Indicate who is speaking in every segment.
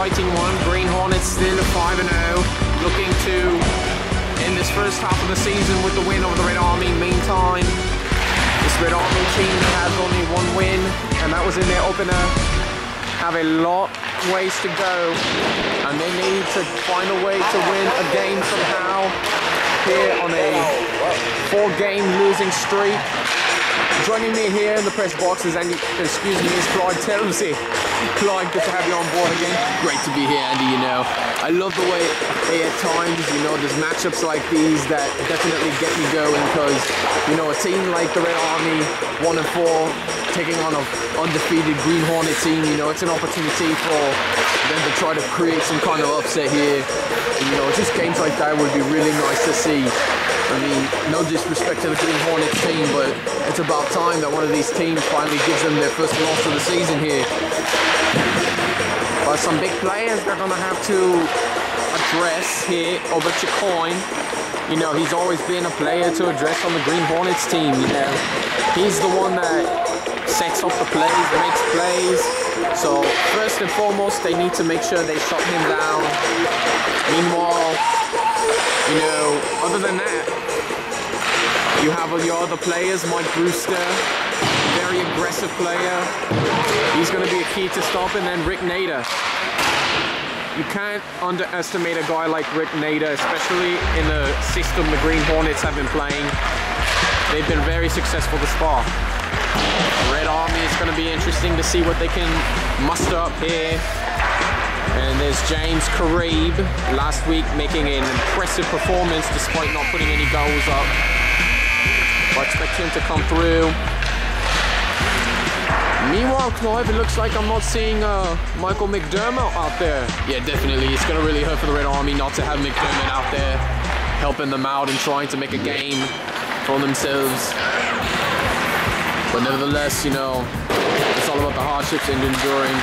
Speaker 1: exciting one. Green Hornets still 5-0, looking to end this first half of the season with the win over the Red Army. Meantime, this Red Army team has only one win, and that was in their opener. Have a lot ways to go, and they need to find a way to win a game somehow here on a 4-game losing streak. Joining me here in the press box is Andy, excuse me, is Clyde Telmsey. Clyde, good to have you on board again.
Speaker 2: Great to be here, Andy, you know. I love the way at times, you know, there's matchups like these that definitely get me going because, you know, a team like the Red Army, 1-4, taking on an undefeated Green Hornet team, you know, it's an opportunity for them to try to create some kind of upset here. And, you know, just games like that would be really nice to see. I mean, no disrespect to the Green Hornets team, but it's about time that one of these teams finally gives them their first loss of the season here. But some big players they're going to have to address here over Chicoine. You know, he's always been a player to address on the Green Hornets team, you know. He's the one that sets up the plays, makes plays. So, first and foremost, they need to make sure they shut him down. Meanwhile, you know, other than that, you have your other players, Mike Brewster, very aggressive player. He's going to be a key to stop, and then Rick Nader. You can't underestimate a guy like Rick Nader, especially in the system the Green Hornets have been playing. They've been very successful thus far. Red Army is going to be interesting to see what they can muster up here. And there's James Karib last week making an impressive performance despite not putting any goals up. I expect him to come through. Meanwhile, Clive, it looks like I'm not seeing Michael McDermott out there. Yeah, definitely. It's going to really hurt for the Red Army not to have McDermott out there helping them out and trying to make a game for themselves. But nevertheless, you know, it's all about the hardships and enduring.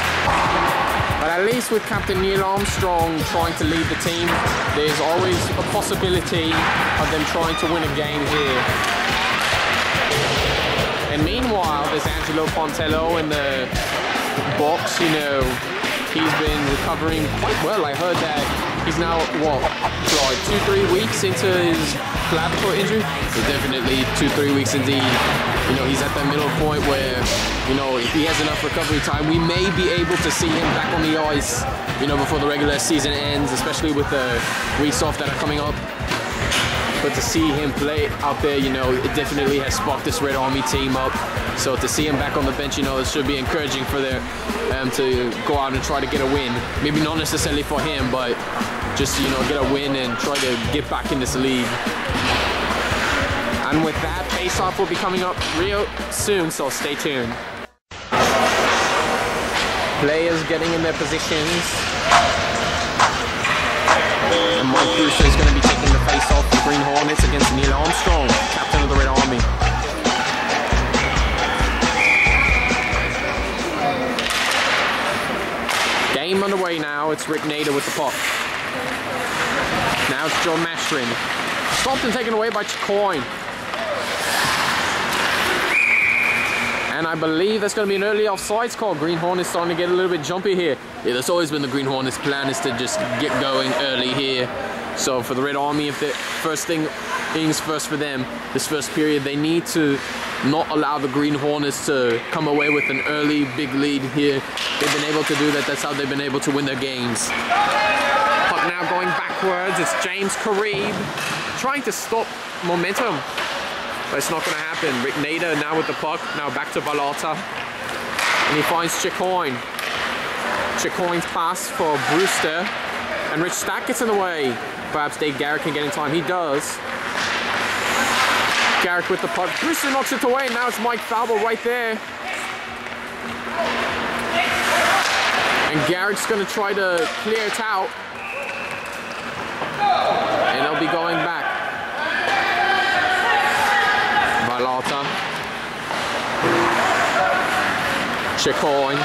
Speaker 2: But at least with Captain Neil Armstrong trying to lead the team, there's always a possibility of them trying to win a game here. And meanwhile, there's Angelo Pontello in the box, you know, he's been recovering quite well. I heard that he's now, what, like 2-3 weeks into his clavicle injury? So definitely 2-3 weeks indeed. You know, he's at that middle point where, you know, if he has enough recovery time, we may be able to see him back on the ice, you know, before the regular season ends, especially with the weeks off that are coming up. But to see him play out there, you know, it definitely has sparked this Red Army team up. So to see him back on the bench, you know, it should be encouraging for them to go out and try to get a win. Maybe not necessarily for him, but just, you know, get a win and try to get back in this league. And with that, face-off will be coming up real soon, so stay tuned. Players getting in their positions. And Mike Brewster is going to be taking the face-off for Green Hornets against Neil Armstrong, captain of the Red Army. Game underway now. It's Rick Nader with the puck. Now it's Joe Mastrin. Stopped and taken away by Chicoine. And I believe that's going to be an early offsides call. Green Hornets starting to get a little bit jumpy here. Yeah, that's always been the Green Hornets' plan, is to just get going early here. So for the Red Army, if the first things first for them, this first period, they need to not allow the Green Hornets to come away with an early big lead here. They've been able to do that. That's how they've been able to win their games. Puck now going backwards. It's James Karib trying to stop momentum. But it's not going to happen. Rick Nader now with the puck. Now back to Balata. And he finds Chicoine. Chicoine's pass for Brewster. And Rich Stack gets in the way. Perhaps Dave Garrett can get in time. He does. Garrett with the puck. Brewster knocks it away. Now it's Mike Falbo right there. And Garrett's going to try to clear it out. And they'll be going back. Balata. Chicoine.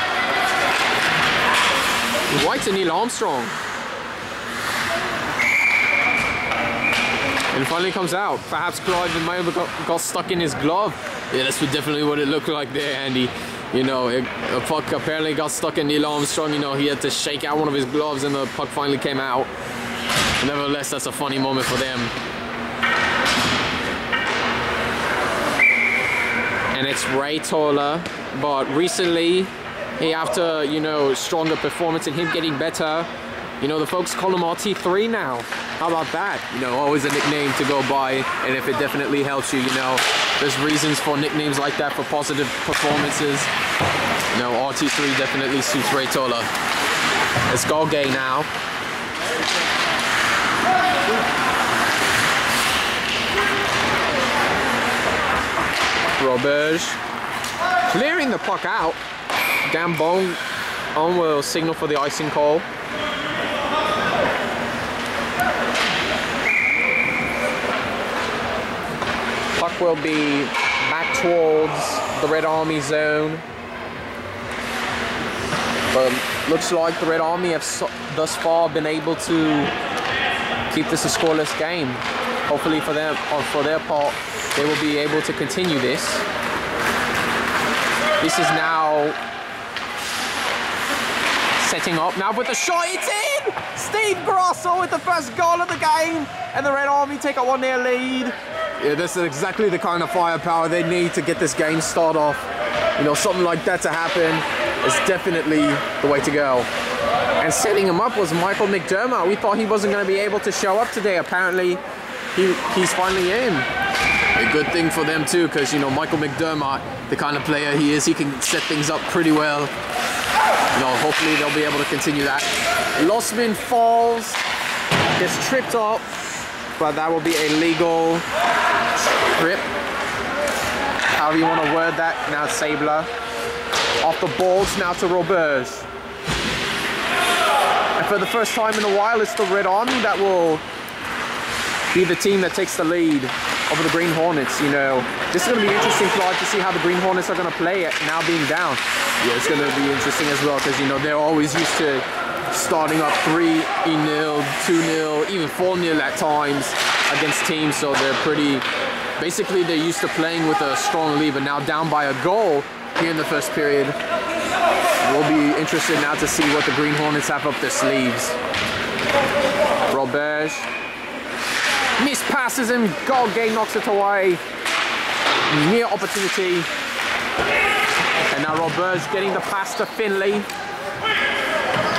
Speaker 2: White to Neil Armstrong. And finally comes out. Perhaps Clive might have got stuck in his glove. Yeah, that's definitely what it looked like there, Andy. You know, the puck apparently got stuck in Neil Armstrong. You know, he had to shake out one of his gloves and the puck finally came out. Nevertheless, that's a funny moment for them. And it's Ray Toller, but recently, after, you know, stronger performance and him getting better, you know, the folks call him RT3 now. How about that? You know, always a nickname to go by, and if it definitely helps you, you know, there's reasons for nicknames like that for positive performances. You know, RT3 definitely suits Ray Toller. It's Golgay now. Roberge clearing the puck out. Gambon will signal for the icing call. Puck will be back towards the Red Army zone. But looks like the Red Army have thus far been able to keep this a scoreless game. Hopefully for them, or for their part, they will be able to continue this. This is now setting up now with the shot. It's in! Steve Grosso with the first goal of the game, and the Red Army take a 1-0 lead. Yeah, this is exactly the kind of firepower they need to get this game started off. You know, something like that to happen is definitely the way to go. And setting him up was Michael McDermott. We thought he wasn't going to be able to show up today. Apparently, he's finally in. A good thing for them too, because, you know, Michael McDermott, the kind of player he is, he can set things up pretty well. You know, hopefully they'll be able to continue that. Lossman falls, gets tripped up, but that will be a legal trip. However you want to word that. Now it's Sabler. Off the balls now to Roberge. And for the first time in a while, it's the Red Army that will be the team that takes the lead over the Green Hornets. You know, this is going to be interesting to see how the Green Hornets are going to play it now being down. Yeah, it's going to be interesting as well, because, you know, they're always used to starting up 3-0, 2-0, even 4-0 at times against teams. So they're basically they're used to playing with a strong lead, but now down by a goal here in the first period. We'll be interested now to see what the Green Hornets have up their sleeves. Roberge miss passes and Golgay knocks it away. Near opportunity. And now Roberge getting the pass to Finley.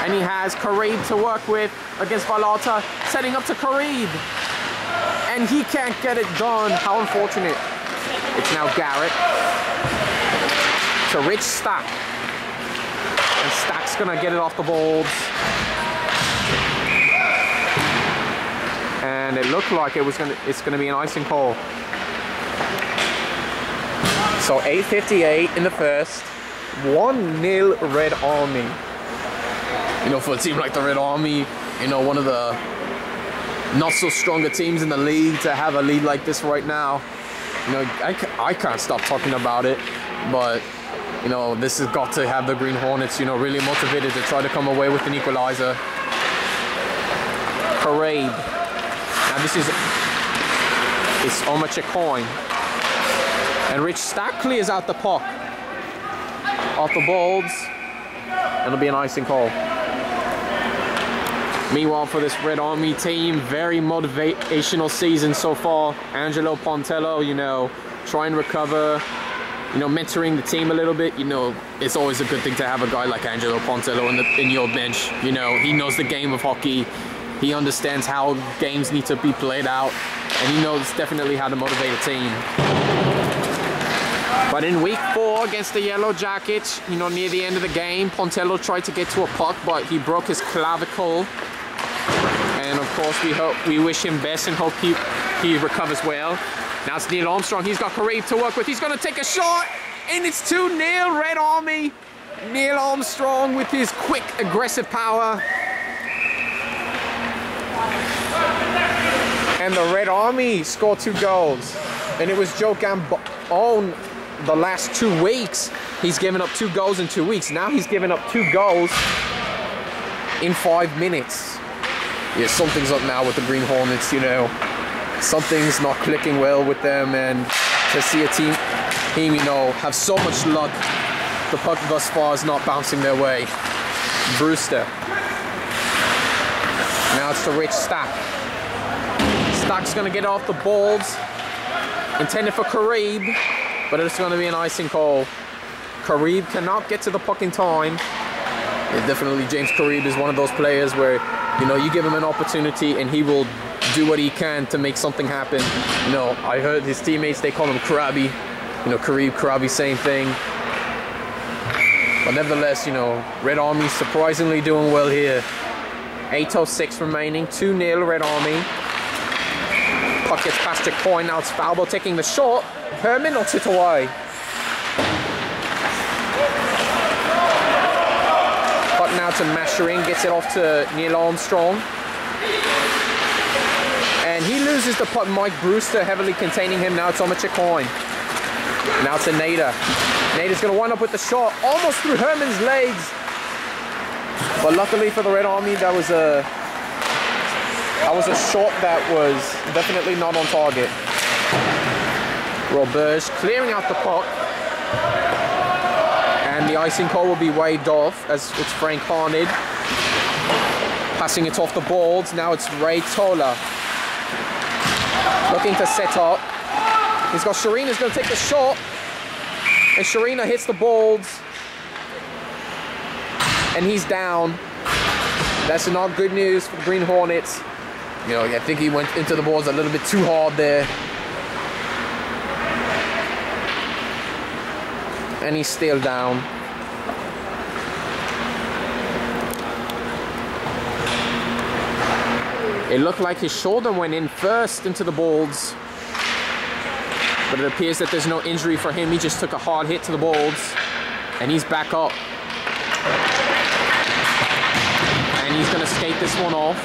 Speaker 2: And he has Kareeb to work with against Valata. Setting up to Kareeb. And he can't get it done. How unfortunate. It's now Garrett. To Rich Stack. And Stack's gonna get it off the boards. And it looked like it's gonna be an icing call. So 8:58 in the first, 1-0 Red Army. You know, for a team like the Red Army, you know, one of the not so stronger teams in the league, to have a lead like this right now, you know, I can't stop talking about it. But, you know, this has got to have the Green Hornets, you know, really motivated to try to come away with an equalizer. Parade. Now this is, it's Omar Chacoin. And Rich Stack clears out the puck. Off the balls. And it'll be an icing call. Meanwhile, for this Red Army team, very motivational season so far. Angelo Pontello, you know, try and recover, you know, mentoring the team a little bit. You know, it's always a good thing to have a guy like Angelo Pontello in your bench. You know, he knows the game of hockey. He understands how games need to be played out, and he knows definitely how to motivate a team. But in week 4 against the Yellow Jackets, you know, near the end of the game, Pontello tried to get to a puck, but he broke his clavicle. And of course, we wish him best and hope he recovers well. Now it's Neil Armstrong. He's got Kareeb to work with. He's going to take a shot, and it's 2-0 Red Army. Neil Armstrong with his quick, aggressive power. And the Red Army scored 2 goals. And it was Joe Gambon the last 2 weeks. He's given up 2 goals in 2 weeks. Now he's given up 2 goals in 5 minutes. Yeah, something's up now with the Green Hornets, you know. Something's not clicking well with them, and to see a team, you know, have so much luck The puck thus far is not bouncing their way. Brewster. Now it's to Rich Stack. Stack's gonna get off the balls. Intended for Karib, but it's gonna be an icing call. Karib cannot get to the puck in time. Yeah, definitely James Karib is one of those players where, you know, you give him an opportunity and he will do what he can to make something happen. You know, I heard his teammates, they call him Krabi. You know, Karib, Krabi, same thing. But nevertheless, you know, Red Army surprisingly doing well here. 8:06 remaining, 2-0 Red Army. Puck gets past Jacoin, now it's Falbo taking the shot. Herman knocks it away. Puck now to Masherin, gets it off to Neil Armstrong. And he loses the puck. Mike Brewster heavily containing him. Now it's on Jacoin. Now to Nader. Nader's going to wind up with the shot, almost through Herman's legs. But luckily for the Red Army, that was a shot that was definitely not on target. Roberge clearing out the puck. And the icing call will be waved off as it's Frank Harned. Passing it off the boards. Now it's Ray Tola. Looking to set up. He's got Sharina's going to take the shot. And Sharina hits the boards. And he's down. That's not good news for the Green Hornets. You know, I think he went into the balls a little bit too hard there. And he's still down. It looked like his shoulder went in first into the balls. But it appears that there's no injury for him. He just took a hard hit to the balls. And he's back up. And he's going to skate this one off.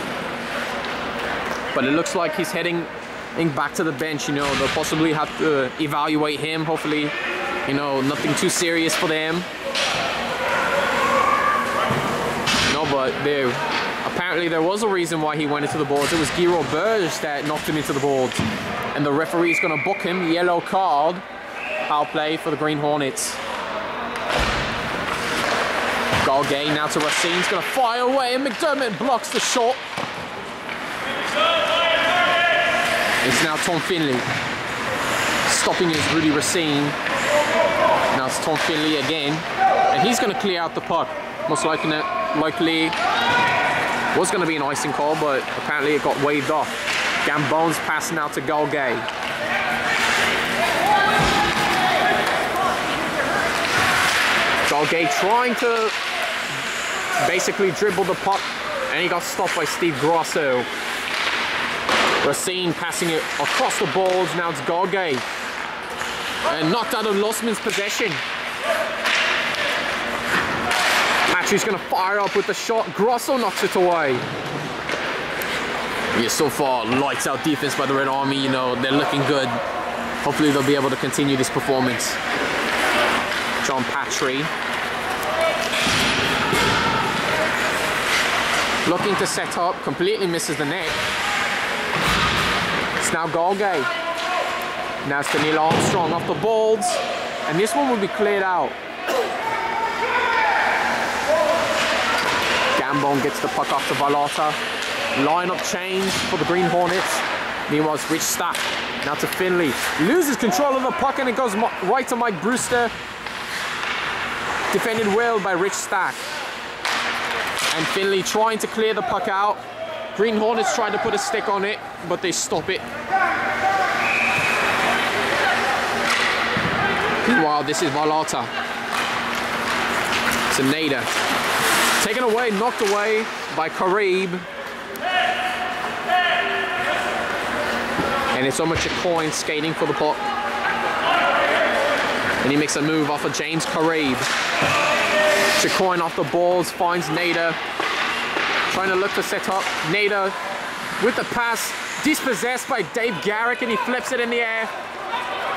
Speaker 2: But it looks like he's heading back to the bench. You know, they'll possibly have to evaluate him. Hopefully, you know, nothing too serious for them. No, but apparently there was a reason why he went into the boards. It was Guy Roberge that knocked him into the boards. And the referee is going to book him. Yellow card. Foul play for the Green Hornets. Galgay now to Racine's going to fire away. And McDermott blocks the shot. It's now Tom Finley. Stopping is Rudy Racine. Now it's Tom Finley again. And he's going to clear out the puck. Most likely was going to be an icing call, but apparently it got waved off. Gambone's passing out to Galgay. Galgay trying to basically dribble the puck, and he got stopped by Steve Grosso. Racine passing it across the balls. Now it's Galgay. And knocked out of Lossman's possession. Patrick's going to fire up with the shot. Grosso knocks it away. Yeah, so far, lights out defense by the Red Army. You know, they're looking good. Hopefully they'll be able to continue this performance. John Patry. Looking to set up, completely misses the net. It's now Galgay. Now it's to Neil Armstrong off the balls. And this one will be cleared out. Gambone gets the puck off to Valata. Line-up change for the Green Hornets. Meanwhile, it's Rich Stack. Now to Finley. Loses control of the puck and it goes right to Mike Brewster. Defended well by Rich Stack. And Finley trying to clear the puck out. Green Hornets tried to put a stick on it, but they stop it. Wow, this is Valata. To Nader. Taken away, knocked away by Karib. And it's Omar Chacoin skating for the puck. And he makes a move off of James Karib. Chacoin off the balls, finds Nader. Trying to look to set up. Nader with the pass, dispossessed by Dave Garrick, and he flips it in the air.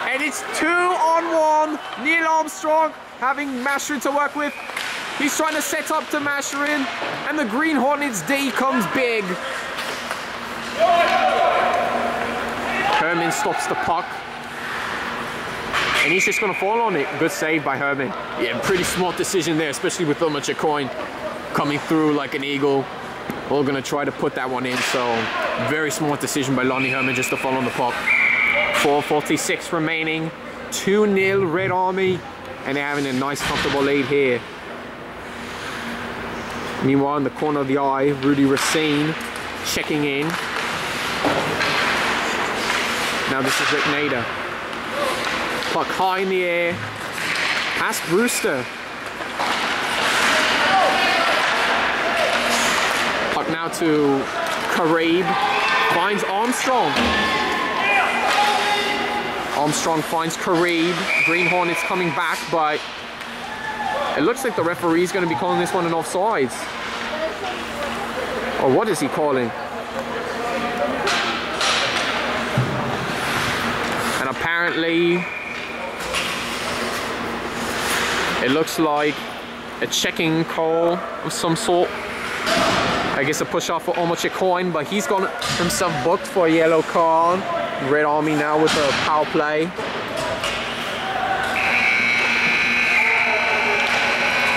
Speaker 2: And it's 2-on-1. Neil Armstrong having Masherin to work with. He's trying to set up to Masherin, and the Green Hornets D comes big. Herman stops the puck. And he's just going to fall on it. Good save by Herman. Yeah, pretty smart decision there, especially with Omar Chicoin coming through like an eagle. We're going to try to put that one in. So very smart decision by Lonnie Herman just to fall on the puck. 4:46 remaining. 2-0 Red Army. And they're having a nice comfortable lead here. Meanwhile, in the corner of the eye, Rudy Racine checking in. Now this is Rick Nader. Puck high in the air. Past Brewster. Puck now to Karib. Finds Armstrong. Armstrong finds Karib. Green Hornets coming back, but it looks like the referee is going to be calling this one an offsides. Or what is he calling? And apparently, it looks like a checking call of some sort. I guess a push off for Omar Chicoin, but he's got himself booked for a yellow card. Red Army now with a power play.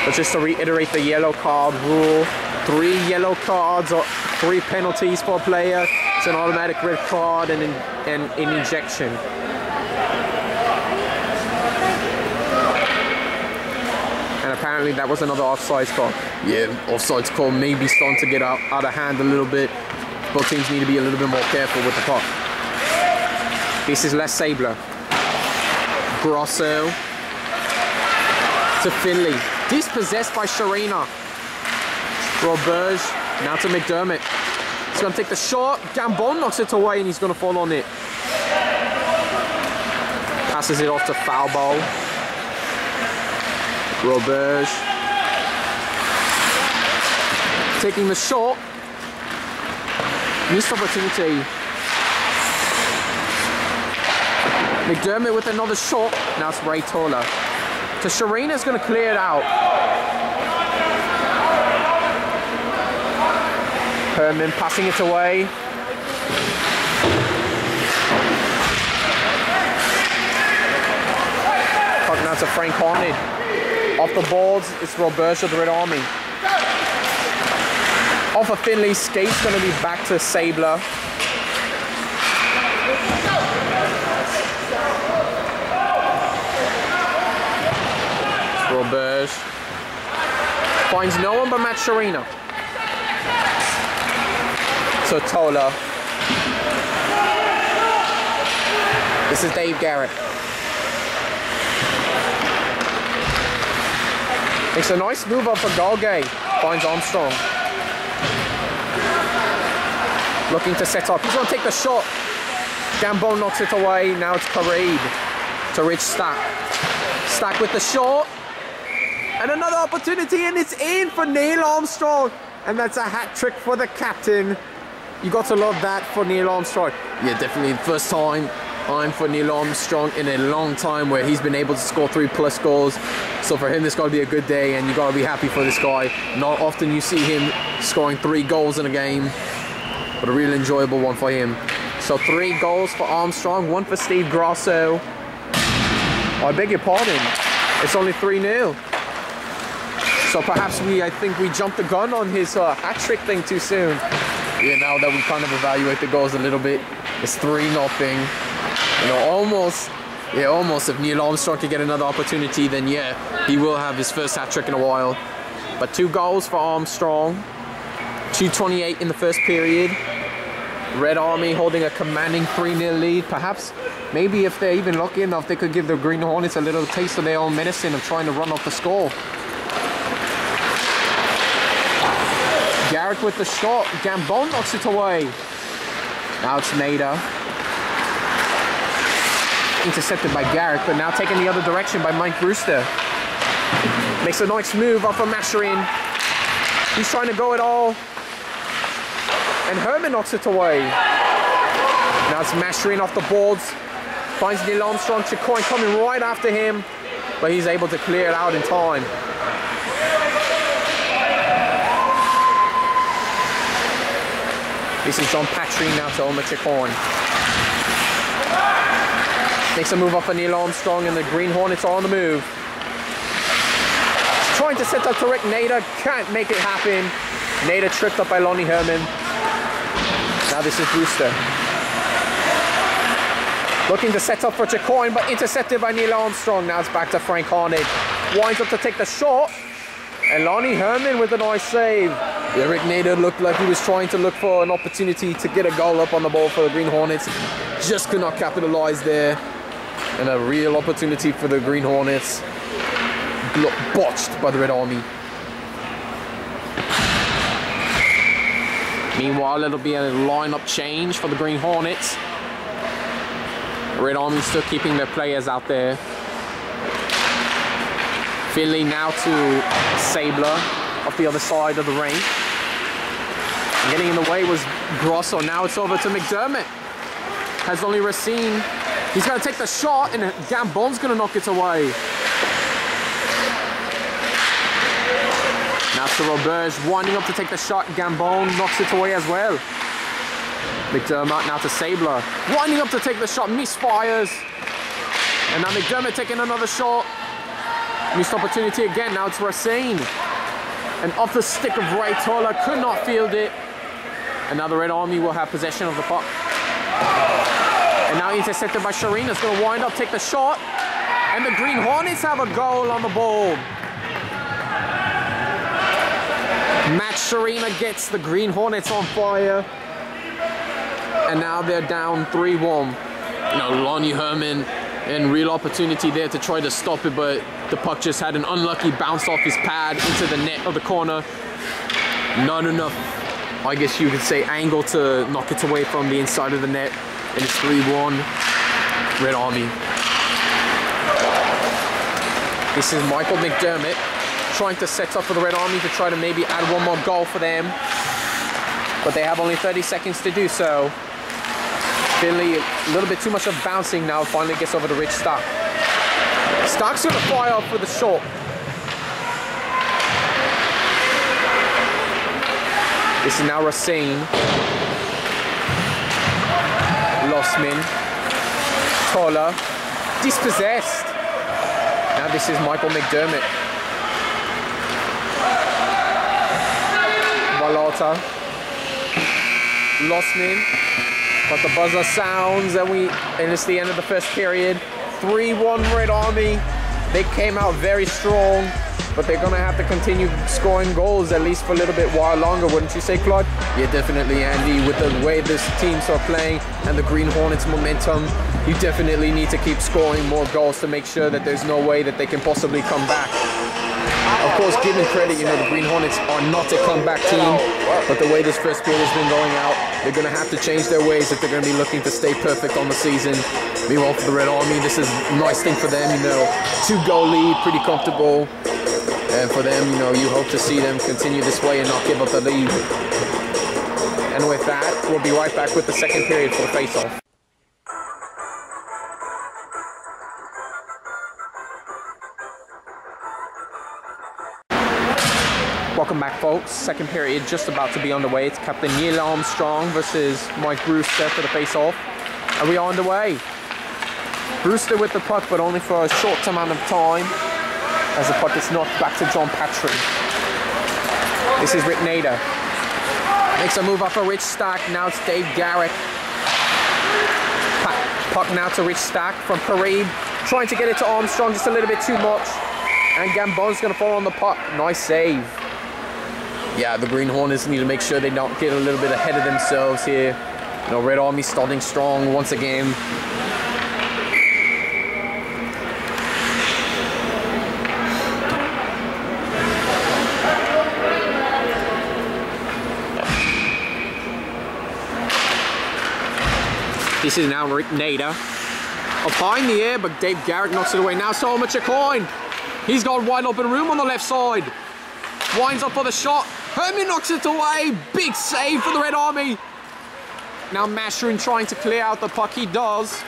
Speaker 2: But just to reiterate the yellow card rule, 3 yellow cards or 3 penalties for a player. It's an automatic red card and an ejection. And apparently that was another offsides call. Yeah, offsides call may be starting to get out of hand a little bit. Both teams need to be a little bit more careful with the puck. This is Les Sabler. Grosso to Finley. Dispossessed by Sharina. Roberge now to McDermott. He's going to take the shot. Gambon knocks it away and he's going to fall on it. Passes it off to Foulball. Roberge taking the shot. Missed opportunity. McDermott with another shot. Now it's Ray Toller. So Sharina's going to clear it out. Herman passing it away. Puck now to Frank Hornet. Off the boards, it's Roberge of the Red Army. Off of Finley, skate's going to be back to Sabler. Roberge finds no one but Matt Sharina. So Tola. This is Dave Garrett. Makes a nice move up for Galgay. Finds Armstrong. Looking to set up. He's going to take the shot. Gambon knocks it away. Now it's Karib to Rich Stack. Stack with the shot. And another opportunity, and it's in for Neil Armstrong. And that's a hat trick for the captain. You got to love that for Neil Armstrong. Yeah, definitely the first time for Neil Armstrong in a long time where he's been able to score 3+ goals. So for him, this got to be a good day, and you got to be happy for this guy. Not often you see him scoring 3 goals in a game, but a real enjoyable one for him. So 3 goals for Armstrong, 1 for Steve Grosso. Oh, I beg your pardon. It's only 3-0. So perhaps I think we jumped the gun on his hat trick thing too soon. Yeah, now that we kind of evaluate the goals a little bit, it's 3-0. You know, almost if Neil Armstrong could get another opportunity, then yeah, he will have his first hat trick in a while. But 2 goals for Armstrong, 2:28 in the first period. Red Army holding a commanding 3-0 lead. Perhaps, maybe if they're even lucky enough, they could give the Green Hornets a little taste of their own medicine of trying to run off the score. Garrett with the shot. Gambon knocks it away. Now it's Nader. Intercepted by Garrett, but now taken the other direction by Mike Brewster. Makes a nice move up from Masherin. He's trying to go it all. And Herman knocks it away. Now it's Masherin off the boards. Finds Neil Armstrong. Chicoin coming right after him, but he's able to clear it out in time. This is John Patry now to Omar Chicoin. Makes a move up for Neil Armstrong, and the Green Hornets are on the move. Trying to set up to Rick Nader, can't make it happen. Nader tripped up by Lonnie Herman. Now this is Brewster. Looking to set up for Jacoin, but intercepted by Neil Armstrong. Now it's back to Frank Harnett. Winds up to take the shot. And Lonnie Herman with a nice save. Rick Nader looked like he was trying to look for an opportunity to get a goal up on the ball for the Green Hornets. Just could not capitalize there. And a real opportunity for the Green Hornets. Botched by the Red Army. Meanwhile, it'll be a lineup change for the Green Hornets. Red Army still keeping their players out there. Finley now to Sabler off the other side of the ring. Getting in the way was Grosso. Now it's over to McDermott. Has only Racine. He's going to take the shot, and Gambon's going to knock it away. Now to Roberge, winding up to take the shot. Gambon knocks it away as well. McDermott now to Sabler, winding up to take the shot, misfires. And now McDermott taking another shot. Missed opportunity again, now it's Racine. And off the stick of Ray Toller, could not field it. And now the Red Army will have possession of the puck. And now intercepted by Sharina, is going to wind up, take the shot. And the Green Hornets have a goal on the board. Matt Sharina gets the Green Hornets on fire. And now they're down 3-1. You know, Lonnie Herman, and real opportunity there to try to stop it, but the puck just had an unlucky bounce off his pad into the net of the corner. Not enough, I guess you could say, angle to knock it away from the inside of the net. And it's 3-1, Red Army. This is Michael McDermott trying to set up for the Red Army to try to maybe add one more goal for them. But they have only 30 seconds to do so. Finley, a little bit too much of bouncing now, finally gets over to Rich Stark. Stark's going to fire off with a shot. This is now Racine. Lossman. Toller. Dispossessed. Now this is Michael McDermott. Valota. Lossman. But the buzzer sounds, and it's the end of the first period. 3-1 Red Army. They came out very strong, but they're going to have to continue scoring goals at least for a little bit while longer, wouldn't you say, Claude? Yeah, definitely, Andy. With the way this teams are playing and the Green Hornets momentum, you definitely need to keep scoring more goals to make sure that there's no way that they can possibly come back. Of course, given credit, you know, the Green Hornets are not a comeback team, but the way this first period has been going out, they're going to have to change their ways if they're going to be looking to stay perfect on the season. Meanwhile, for the Red Army, this is a nice thing for them, you know, 2-goal lead, pretty comfortable. And for them, you know, you hope to see them continue this way and not give up the lead. And with that, we'll be right back with the second period for the face-off. Welcome back, folks. Second period just about to be underway. It's Captain Neil Armstrong versus Mike Brewster for the face-off. And we are underway. Brewster with the puck, but only for a short amount of time, as the puck is knocked back to John Patrick. This is Rick Nader. Makes a move up for Rich Stack. Now it's Dave Garrick. Puck now to Rich Stack from Kareem. Trying to get it to Armstrong just a little bit too much. And Gambon's going to fall on the puck. Nice save. Yeah, the Green Hornets need to make sure they don't get a little bit ahead of themselves here. You know, Red Army starting strong once again. This is now Rick Nader. Up high in the air, but Dave Garrick knocks it away. Now so much a coin. He's got wide open room on the left side. Winds up for the shot. Herman knocks it away. Big save for the Red Army. Now Mashroon trying to clear out the puck. He does.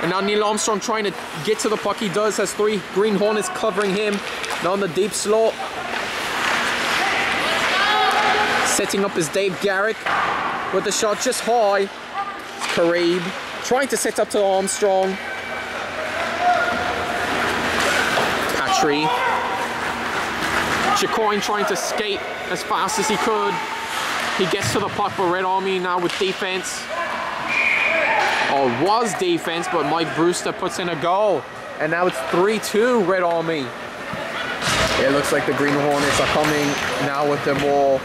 Speaker 2: And now Neil Armstrong trying to get to the puck. He does. Has 3 Green Hornets covering him. Now on the deep slot. Setting up is Dave Garrick with the shot just high. It's Kareem trying to set up to Armstrong. tree. Chicoine trying to skate as fast as he could. He gets to the puck, but Red Army now with defense. Or was defense, but Mike Brewster puts in a goal. And now it's 3-2 Red Army. It looks like the Green Hornets are coming now with more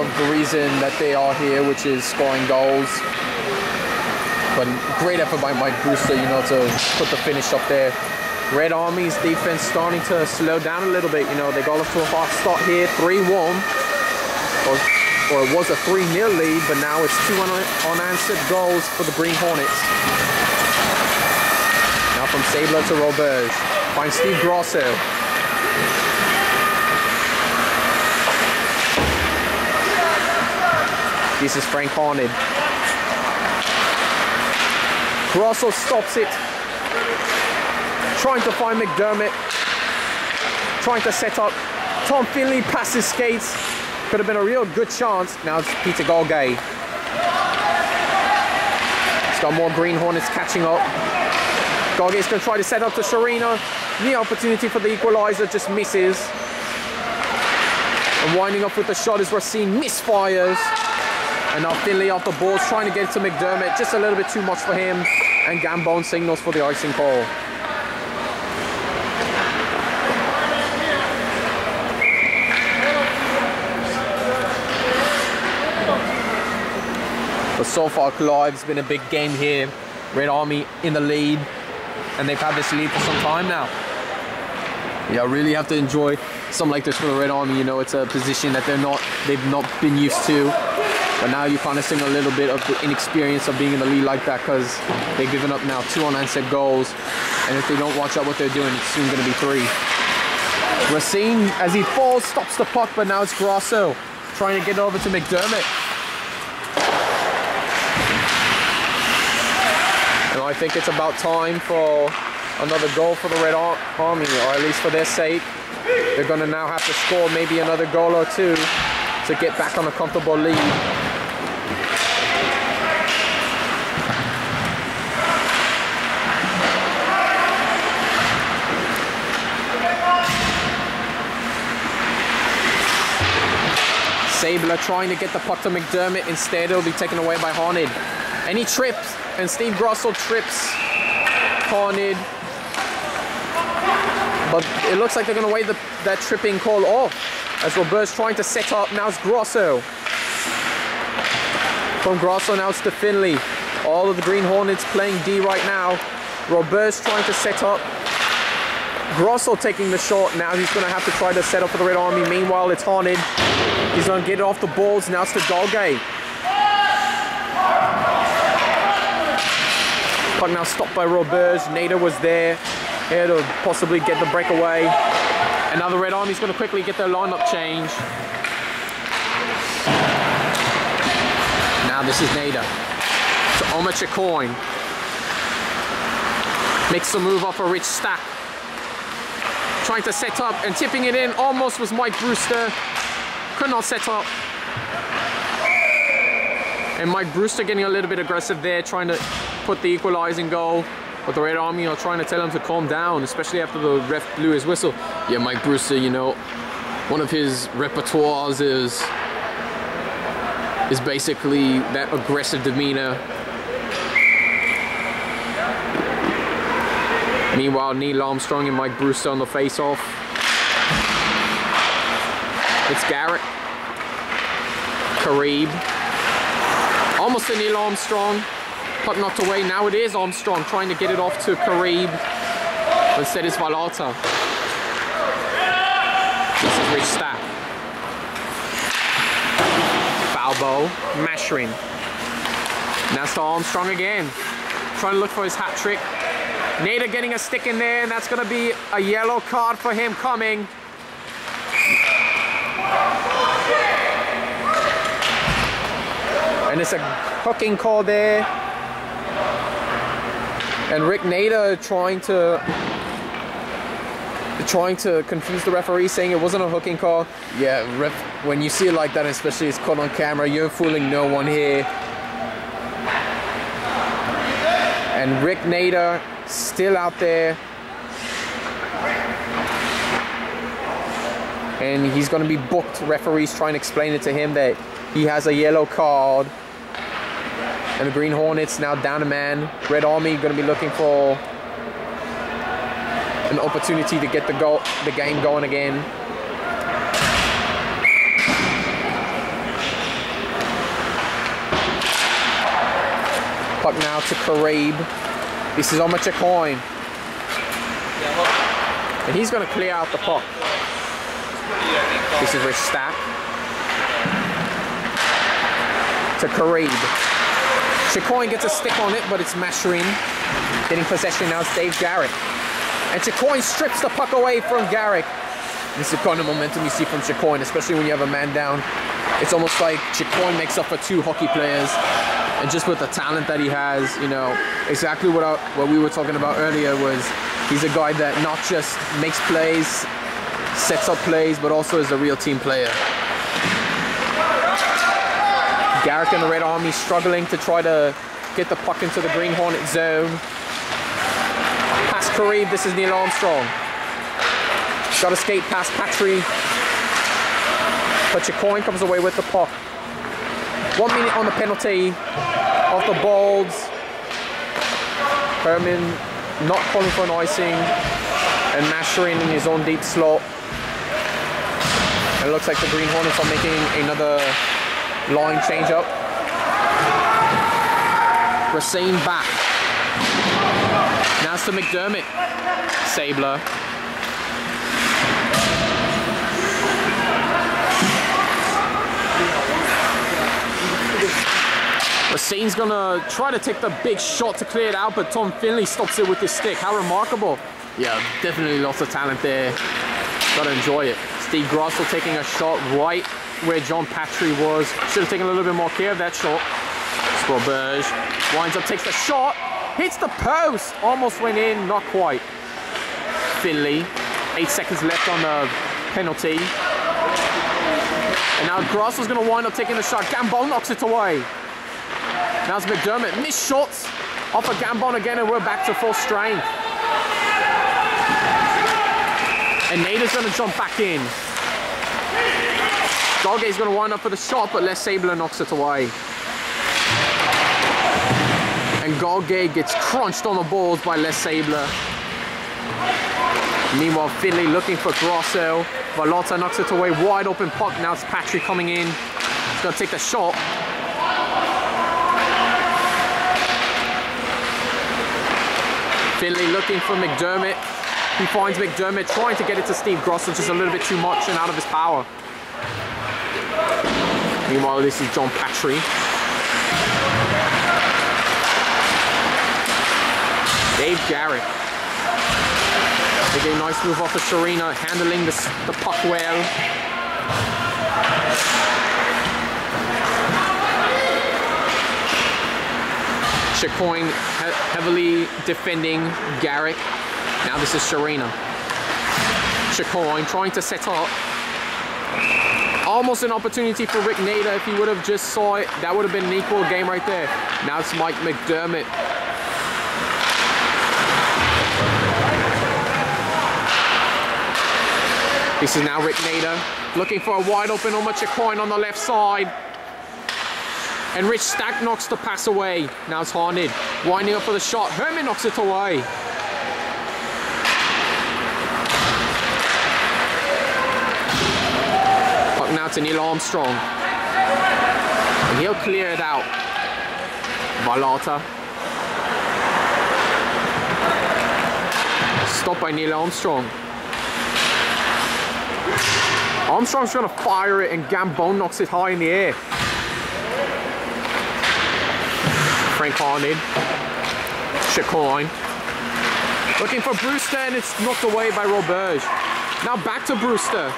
Speaker 2: of the reason that they are here, which is scoring goals. But great effort by Mike Brewster, you know, to put the finish up there. Red Army's defense starting to slow down a little bit. You know, they got off to a fast start here, 3-1. Or it was a 3-0 lead, but now it's 2 unanswered goals for the Green Hornets. Now from Sabler to Roberge. Finds Steve Grosso. This is Frank Horned. Grosso stops it. Trying to find McDermott. Trying to set up. Tom Finley passes skates. Could have been a real good chance. Now it's Peter Golgay. It's got more Green Hornets catching up. Golgay's going to try to set up to Sharina. The opportunity for the equalizer just misses. And winding up with the shot is Racine misfires. And now Finley off the balls, trying to get it to McDermott. Just a little bit too much for him. And Gambone signals for the icing call. But so far, Clive's been a big game here. Red Army in the lead, and they've had this lead for some time now. Yeah, I really have to enjoy something like this for the Red Army. You know, it's a position that they've not been used to. But now you kind of sing a little bit of the inexperience of being in the lead like that, because they've given up now 2 unanswered goals, and if they don't watch out what they're doing, it's soon going to be 3. Racine, as he falls, stops the puck, but now it's Grosso trying to get over to McDermott. And I think it's about time for another goal for the Red Army, or at least for their sake. They're going to now have to score maybe another goal or two to get back on a comfortable lead. Sabler trying to get the puck to McDermott. Instead, it'll be taken away by Horned. And he trips, and Steve Grosso trips Horned. But it looks like they're going to wave that tripping call off. As Robert's trying to set up, now it's Grosso. From Grosso, now it's to Finley. All of the Green Hornets playing D right now. Robert's trying to set up. Grosso taking the shot. Now he's going to have to try to set up for the Red Army. Meanwhile, it's Horned. He's going to get it off the balls. Now it's to Golgay. Puck now stopped by Roberge. Nader was there. Here to possibly get the breakaway. And now the Red Army's going to quickly get their lineup change. Now this is Nader. To Omar Chicoine. Makes the move off a Rich Stack. Trying to set up and tipping it in. Almost was Mike Brewster. Could not set up. And Mike Brewster getting a little bit aggressive there, trying to put the equalizing goal. But the Red Army are trying to tell him to calm down, especially after the ref blew his whistle. Yeah, Mike Brewster, you know, one of his repertoires is basically that aggressive demeanor. Meanwhile, Neil Armstrong and Mike Brewster on the face-off. It's Garrett. Karib. Almost to Neil Armstrong. Puck knocked away. Now it is Armstrong trying to get it off to Karib. But instead it's Valata. This is Rich Stack. Balbo. Mashrin. Now it's to Armstrong again. Trying to look for his hat trick. Nader getting a stick in there, and that's going to be a yellow card for him coming. And it's a hooking call there. And Rick Nader trying to confuse the referee, saying it wasn't a hooking call. Yeah, ref, when you see it like that, especially it's caught on camera, you're fooling no one here. And Rick Nader still out there and he's going to be booked. Referees trying to explain it to him that he has a yellow card. And the Green Hornets now down a man. Red Army going to be looking for an opportunity to get the game going again. Puck now to Karib. This is Omar Chacoin. And he's going to clear out the puck. This is Rich Stack. To Karib. Chacoin gets a stick on it, but it's Masherin. Getting possession now is Dave Garrick. And Chacoin strips the puck away from Garrick. This is the kind of momentum you see from Chacoin, especially when you have a man down. It's almost like Chacoin makes up for 2 hockey players. And just with the talent that he has, you know, exactly what we were talking about earlier was he's a guy that not just makes plays, sets up plays, but also is a real team player. Garrick and the Red Army struggling to try to get the puck into the Green Hornet zone. Past Karib, this is Neil Armstrong. Got to skate past Patry. But Chacoin comes away with the puck. 1 minute on the penalty of the Bolds. Herman not calling for an icing. And Masherin in his own deep slot. And it looks like the Green Hornets are making another line change up. Racine back. Now it's to McDermott. Sabler. Racine's gonna try to take the big shot to clear it out, but Tom Finley stops it with his stick. How remarkable. Yeah, definitely lots of talent there. Gotta enjoy it. Steve Grossel taking a shot right where John Patry was. Should have taken a little bit more care of that shot. Sproberge winds up, takes the shot, hits the post, almost went in, not quite. Finley, 8 seconds left on the penalty. And now Grossel's gonna wind up taking the shot. Gambon knocks it away. Now it's McDermott, missed shots off of Gambon again, and we're back to full strength. And Nader's gonna jump back in. Golgay's gonna wind up for the shot, but Les Sabler knocks it away. And Golgay gets crunched on the balls by Les Sabler. Meanwhile, Finley looking for Grosso. Vallota knocks it away, wide open puck. Now it's Patry coming in. He's gonna take the shot. Finley looking for McDermott. He finds McDermott trying to get it to Steve Grosso, just a little bit too much and out of his power. Meanwhile, this is John Patry. Dave Garrick. They get a nice move off of Sharina, handling the puck well. Chacoin heavily defending Garrick. Now this is Sharina. Chacoin trying to set up. Almost an opportunity for Rick Nader if he would have just saw it. That would have been an equal game right there. Now it's Mike McDermott. This is now Rick Nader looking for a wide open Omar Chacoin on the left side. And Rich Stack knocks the pass away. Now it's Harned winding up for the shot. Herman knocks it away. Puck now to Neil Armstrong. And he'll clear it out. Vallota. Stopped by Neil Armstrong. Armstrong's trying to fire it and Gambon knocks it high in the air. Frank Harned. Chacoin. Looking for Brewster and it's knocked away by Roberge. Now back to Brewster.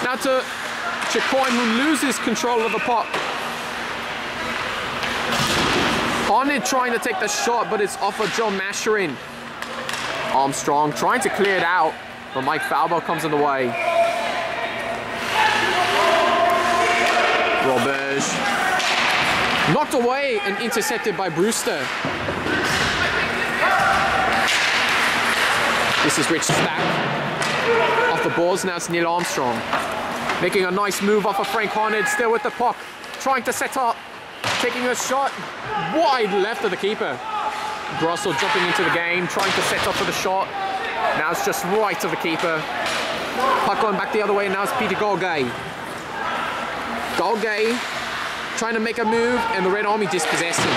Speaker 2: Now to Chacoin who loses control of the puck. Harned trying to take the shot but it's off of John Masherin. Armstrong trying to clear it out but Mike Falbo comes in the way. Roberge. Knocked away and intercepted by Brewster. This is Rich Stack. Off the balls. Now it's Neil Armstrong. Making a nice move off of Frank Hornet, still with the puck. Trying to set up. Taking a shot. Wide left of the keeper. Grosso jumping into the game, trying to set up for the shot. Now it's just right of the keeper. Puck going back the other way, now it's Peter Golgay. Golgay trying to make a move, and the Red Army dispossessed him.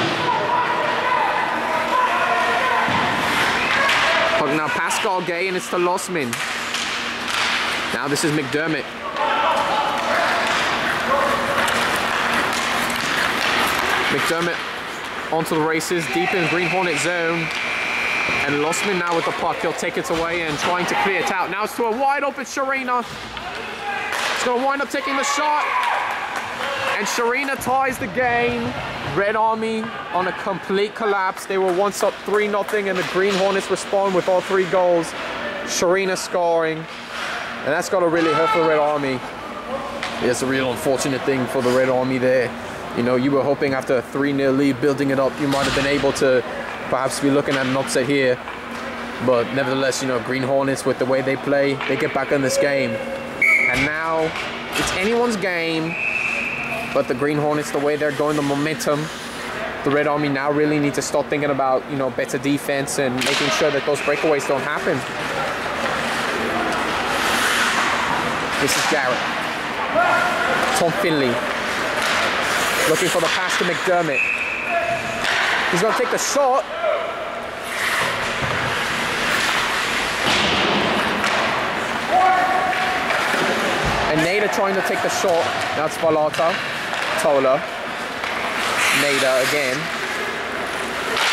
Speaker 2: Puck now past Golgay, and it's to Lossman. Now this is McDermott. McDermott onto the races, deep in Green Hornet zone. And Lossman now with the puck, he'll take it away and trying to clear it out. Now it's to a wide open Sharina. He's gonna wind up taking the shot. And Sharina ties the game. Red Army on a complete collapse. They were once up 3-0 and the Green Hornets respond with all 3 goals. Sharina scoring. And that's gotta really hurt for the Red Army. It's a real unfortunate thing for the Red Army there. You know, you were hoping after a 3-0 lead, building it up, you might have been able to perhaps be looking at an upset here. But nevertheless, you know, Green Hornets, with the way they play, they get back in this game. And now it's anyone's game. But the Green Hornets, the way they're going, the momentum, the Red Army now really need to start thinking about, you know, better defense and making sure that those breakaways don't happen. This is Garrett. Tom Finley. Looking for the pass to McDermott. He's going to take the shot. And Nader trying to take the shot. Now it's Valata. Tola. Nader again.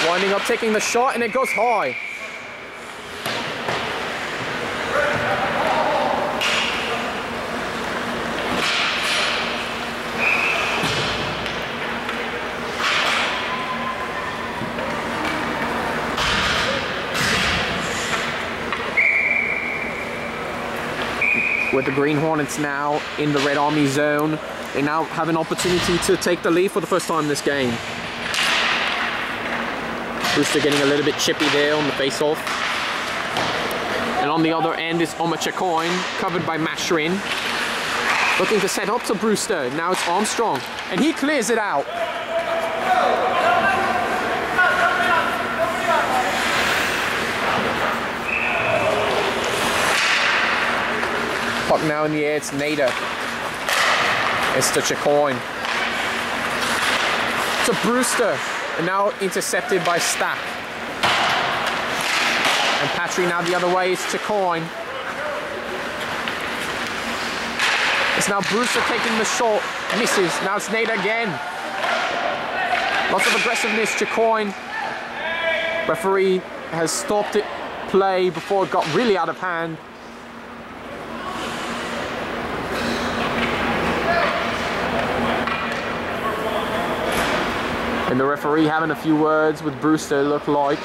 Speaker 2: Winding up, taking the shot, and it goes high. With the Green Hornets now in the Red Army zone, they now have an opportunity to take the lead for the first time in this game. Brewster getting a little bit chippy there on the face-off. And on the other end is Omar Chacoin, covered by Mashrin. Looking to set up to Brewster. Now it's Armstrong, and he clears it out. Puck now in the air, it's Nader. It's to Chacoin. To Brewster, and now intercepted by Stack. And Patry now the other way, it's Chacoin. It's now Brewster taking the shot, misses. Now it's Nader again. Lots of aggressiveness, Chacoin. Referee has stopped it play before it got really out of hand. And the referee having a few words with Brewster, it looked like.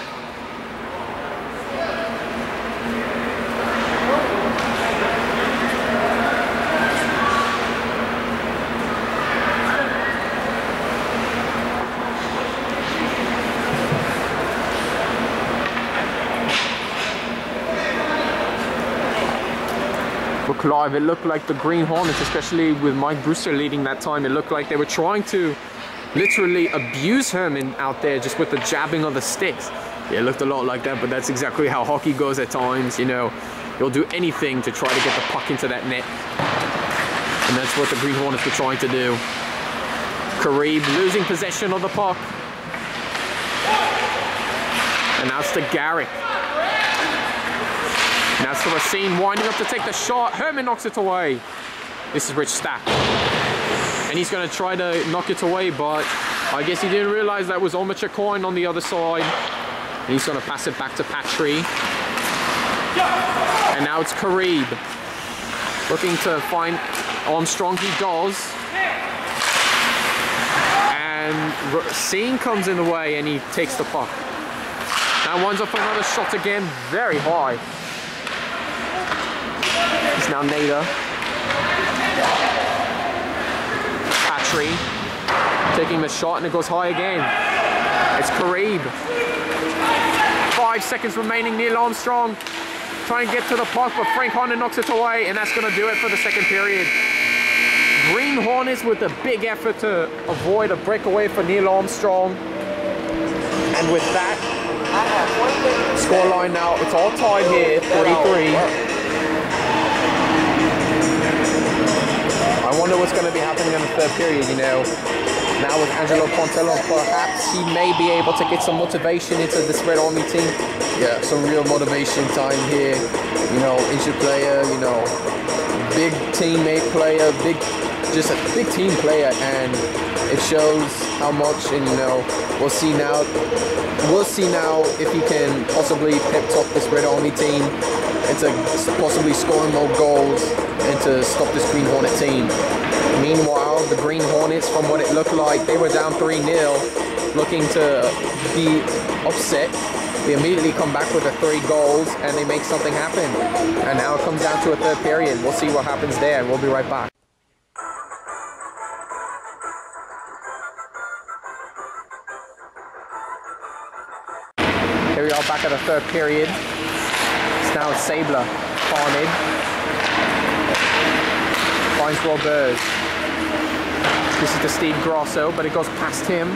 Speaker 2: For Clive, it looked like the Green Hornets, especially with Mike Brewster leading that time, it looked like they were trying to literally abuse Herman out there just with the jabbing of the sticks. Yeah, it looked a lot like that, but that's exactly how hockey goes at times. You know, you'll do anything to try to get the puck into that net. And that's what the Green Hornets were trying to do. Karib losing possession of the puck. And now it's to Garrick. Now it's to Racine winding up to take the shot. Herman knocks it away. This is Rich Stack. And he's going to try to knock it away, but I guess he didn't realize that was Omar Chacoin on the other side. And he's going to pass it back to Patry. And now it's Karib. Looking to find Armstrong, he does. And Racine comes in the way and he takes the puck. Now winds up for another shot again, very high. It's now Nader. Taking the shot and it goes high again. It's Karib. 5 seconds remaining, Neil Armstrong.
Speaker 1: try and get to the puck, but Frank Hornet knocks it away, and that's gonna do it for the second period. Green Hornets with a big effort to avoid a breakaway for Neil Armstrong. And with that, scoreline now, it's all tied here, 3-3. I wonder what's going to be happening in the third period, you know. Now with Angelo Pontello, perhaps he may be able to get some motivation into this Red Army team. Yeah, some real motivation time here. You know, injured player, you know, big teammate player, just a big team player, and it shows how much. And you know, we'll see now if he can possibly pep talk this Red Army team into possibly scoring more goals and to stop this Green Hornet team. Meanwhile, the Green Hornets, from what it looked like, they were down 3-0, looking to be upset. They immediately come back with the 3 goals and they make something happen. And now it comes down to a third period. We'll see what happens there, and we'll be right back. Here we are back at the third period. It's now Sabler. Carnage finds Robert. This is to Steve Grosso, but it goes past him.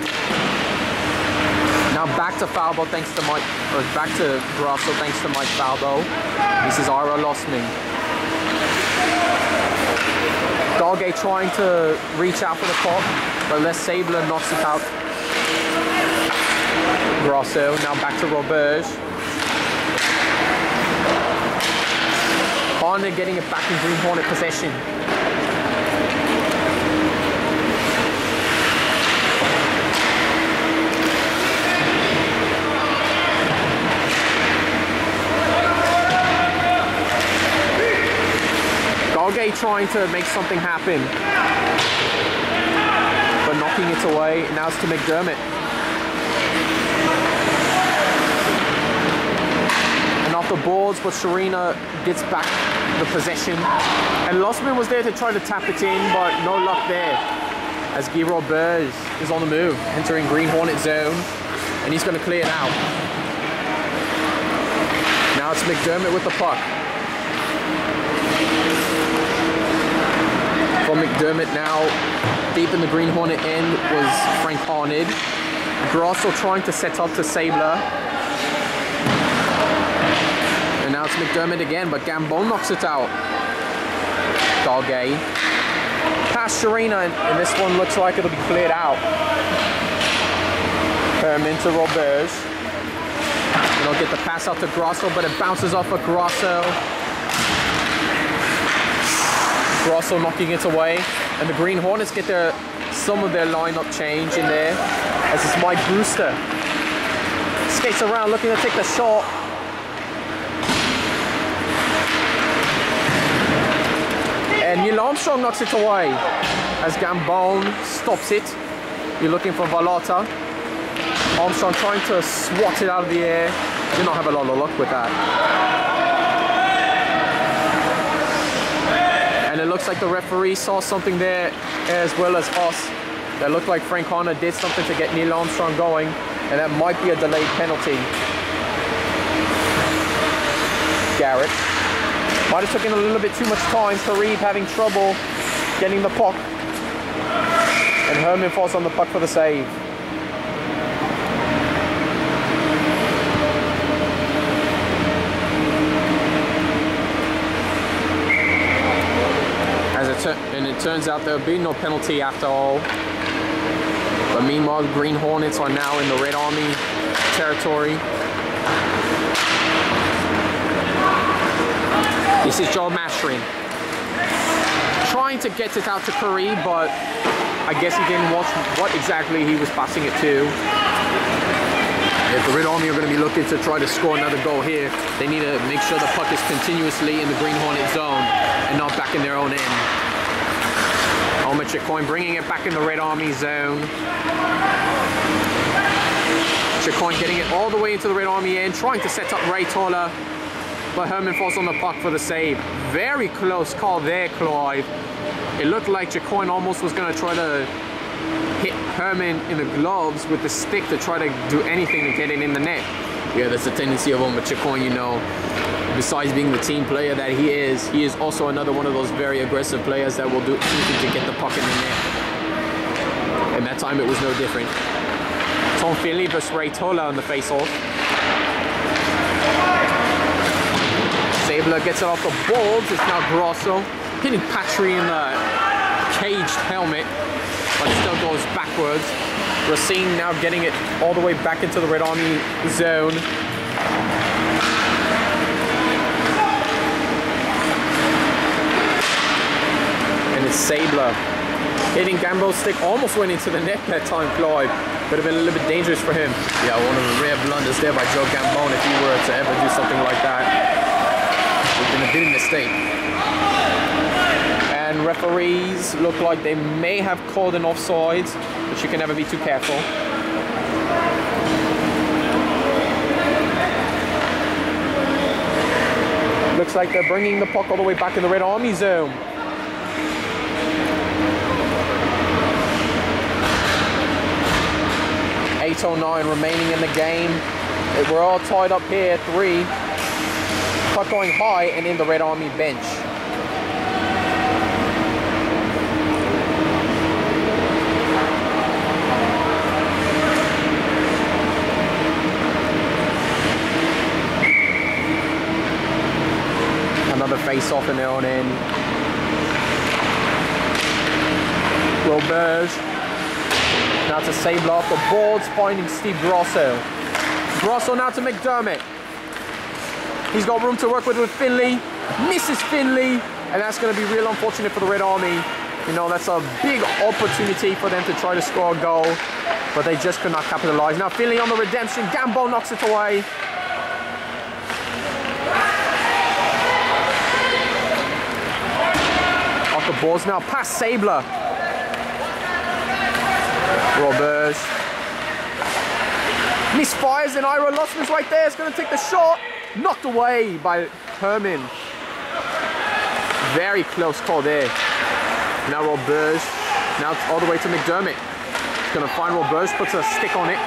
Speaker 1: Now back to Falbo thanks to Mike, or back to Grosso thanks to Mike Falbo. This is Ira Losman. Dalgay trying to reach out for the puck, but Les Sabler knocks it out. Grosso, now back to Roberge. Honda getting it back in Green Hornet possession. Dalgay trying to make something happen, but knocking it away. Now it's to McDermott. Off the boards, but Sharina gets back the possession. And Losman was there to try to tap it in, but no luck there. As Guy Robert is on the move, entering Green Hornet zone, and he's going to clear it out. Now it's McDermott with the puck. From McDermott now, deep in the Green Hornet end was Frank Arnid. Grosso trying to set up to Sabler. And now it's McDermott again, but Gambon knocks it out. Dalgay. Past Sharina, and this one looks like it'll be cleared out. Herman to Roberge. And they'll get the pass out to Grosso, but it bounces off of Grosso. Grosso knocking it away. And the Green Hornets get some of their lineup change in there. As it's Mike Brewster. Skates around looking to take the shot. And Neil Armstrong knocks it away as Gambon stops it. You're looking for Valota. Armstrong trying to swat it out of the air. Did not have a lot of luck with that. And it looks like the referee saw something there as well as us. That looked like Frank Horner did something to get Neil Armstrong going, and that might be a delayed penalty. Garrett. Might have taken a little bit too much time. Karib having trouble getting the puck. And Herman falls on the puck for the save. And it turns out there'll be no penalty after all. But meanwhile, the Green Hornets are now in the Red Army territory. This is Joel Mastering. Trying to get it out to Curry, but I guess he didn't watch what exactly he was passing it to. If the Red Army are going to be looking to try to score another goal here, they need to make sure the puck is continuously in the Green Hornet zone and not back in their own end. Omar Chicoine bringing it back in the Red Army zone. Chicoine getting it all the way into the Red Army end, trying to set up Ray Toller, but Herman falls on the puck for the save. Very close call there, Clive. It looked like Chicoine almost was going to try to hit Herman in the gloves with the stick to try to do anything to get it in the net. Yeah, that's the tendency of Omar Chicoine, you know.
Speaker 2: besides being the team player that he is also another one of those very aggressive players that will do anything to get the puck in the net. And that time it was no different. Tom Finley versus Ray Tola on the face-off. Sabler gets it off the boards. It's now Grosso hitting Patry in the caged helmet, but it still goes backwards. Racine now getting it all the way back into the Red Army zone. And it's Sabler hitting Gambo's stick. Almost went into the net that time, Clyde. Could have been a little bit dangerous for him. Yeah, one of the rare blunders there by Joe Gambone if he were to ever do something like that. It's been a big mistake. And referees look like they may have called an offside, but you can never be too careful. Looks like they're bringing the puck all the way back in the Red Army zone. .809 remaining in the game. We're all tied up here, 3. Puck going high and in the Red Army bench. Another face-off in their own end. Roberge. Now to Sabler off the boards, finding Steve Grosso. Grosso now to McDermott. He's got room to work with Finley. Misses Finley. And that's going to be real unfortunate for the Red Army. You know, that's a big opportunity for them to try to score a goal. But they just could not capitalize. Now Finley on the redemption. Gambo knocks it away. Off the boards now, past Sabler. Roberge misfires and Ira Lossman's right there. It's going to take the shot. Knocked away by Herman. Very close call there. Now Roberge. Now all the way to McDermott. He's going to find Roberge, puts a stick on it.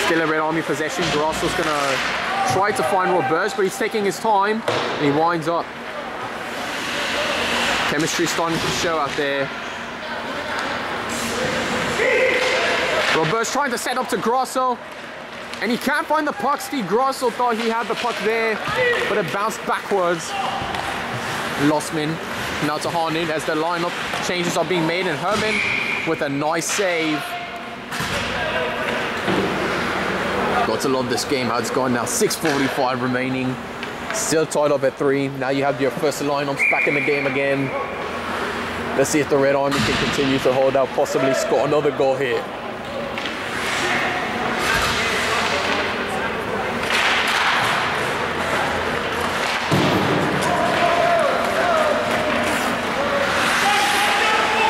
Speaker 2: Still a Red Army possession. Grosso's going to try to find Roberge, but he's taking his time and he winds up. Chemistry starting to show out there. Roberge trying to set up to Grosso, and he can't find the puck. Steve Grosso thought he had the puck there, but it bounced backwards. Lossman now to Harned as the lineup changes are being made, and Herman with a nice save. Got to love this game, how it's gone now. 6:45 remaining, still tied up at 3. Now you have your first lineups back in the game again. Let's see if the Red Army can continue to hold out, possibly score another goal here.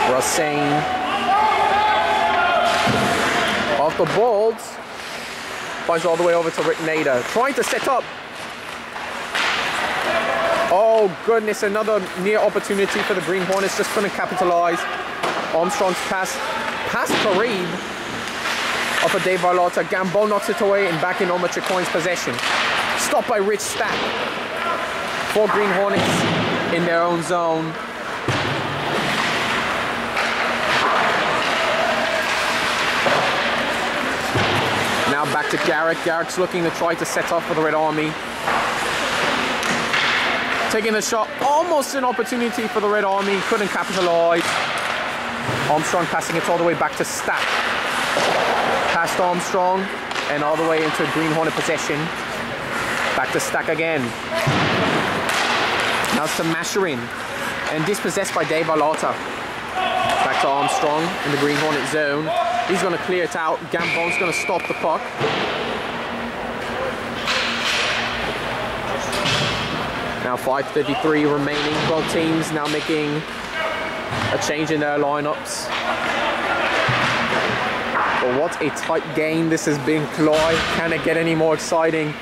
Speaker 2: Racine off the boards, finds all the way over to Rick Nader, trying to set up. Oh goodness, another near opportunity for the Green Hornets, just couldn't capitalize. Armstrong's pass past Karib off of Dave Varlotta. Gambo knocks it away and back in Omar Chicoine's possession. Stopped by Rich Stack. 4 Green Hornets in their own zone. Now back to Garrick. Garrick's looking to try to set up for the Red Army. Taking the shot, almost an opportunity for the Red Army, couldn't capitalize. Armstrong passing it all the way back to Stack. Past Armstrong and all the way into Green Hornet possession. Back to Stack again. Now it's to Masherin and dispossessed by Dave Varlotta. Back to Armstrong in the Green Hornet zone. He's going to clear it out. Gambone's going to stop the puck. Now 5:33 remaining. Both teams now making a change in their lineups. But what a tight game this has been, Clyde. Can it get any more exciting?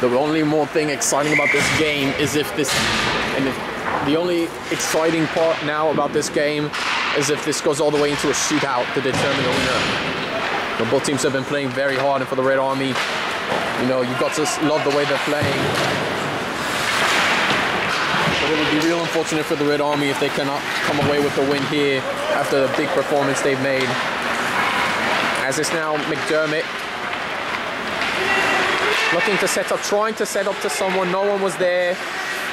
Speaker 2: The only more thing exciting about this game is if this, and the only exciting part now about this game is if this goes all the way into a shootout to determine the winner. But both teams have been playing very hard, and for the Red Army, you know, you've got to love the way they're playing. It would be real unfortunate for the Red Army if they cannot come away with the win here after the big performance they've made. As it's now McDermott looking to set up, trying to set up to someone. No one was there.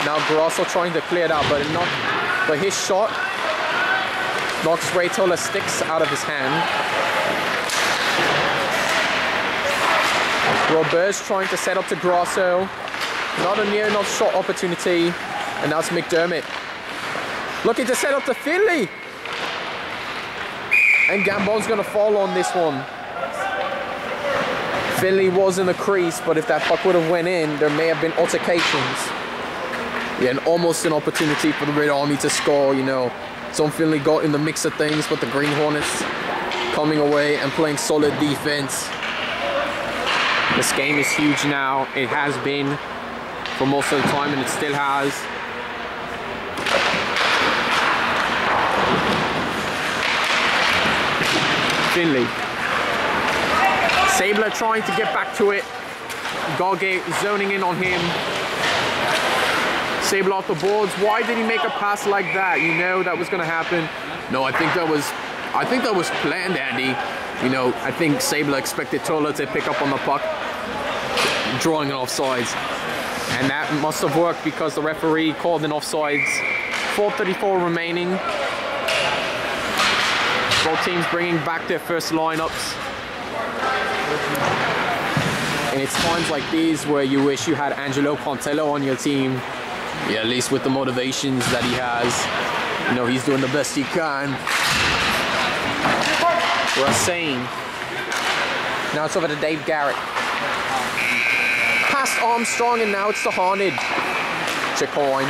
Speaker 2: Now Grosso trying to clear it out, but his shot knocks Ray Toller sticks out of his hand. Robert's trying to set up to Grosso. Not a near enough shot opportunity. And now it's McDermott looking to set up to Finley. And Gambone's going to fall on this one. Finley was in the crease, but if that puck would have went in, there may have been altercations. Yeah, and almost an opportunity for the Red Army to score, you know. Some Finley got in the mix of things, but the Green Hornets coming away and playing solid defense. This game is huge now. It has been for most of the time, and it still has. Finley. Sabler trying to get back to it. Golgate zoning in on him. Sabler off the boards. Why did he make a pass like that? You know that was going to happen. No, I think that was planned, Andy. You know, I think Sabler expected Toller to pick up on the puck, drawing an offsides. And that must have worked because the referee called an offsides. 4:34 remaining. Both teams bringing back their first lineups. And it's times like these where you wish you had Angelo Pontello on your team. Yeah, at least with the motivations that he has. You know, he's doing the best he can. Rassane. Now it's over to Dave Garrett. Past Armstrong, and now it's to Harned. Chicoine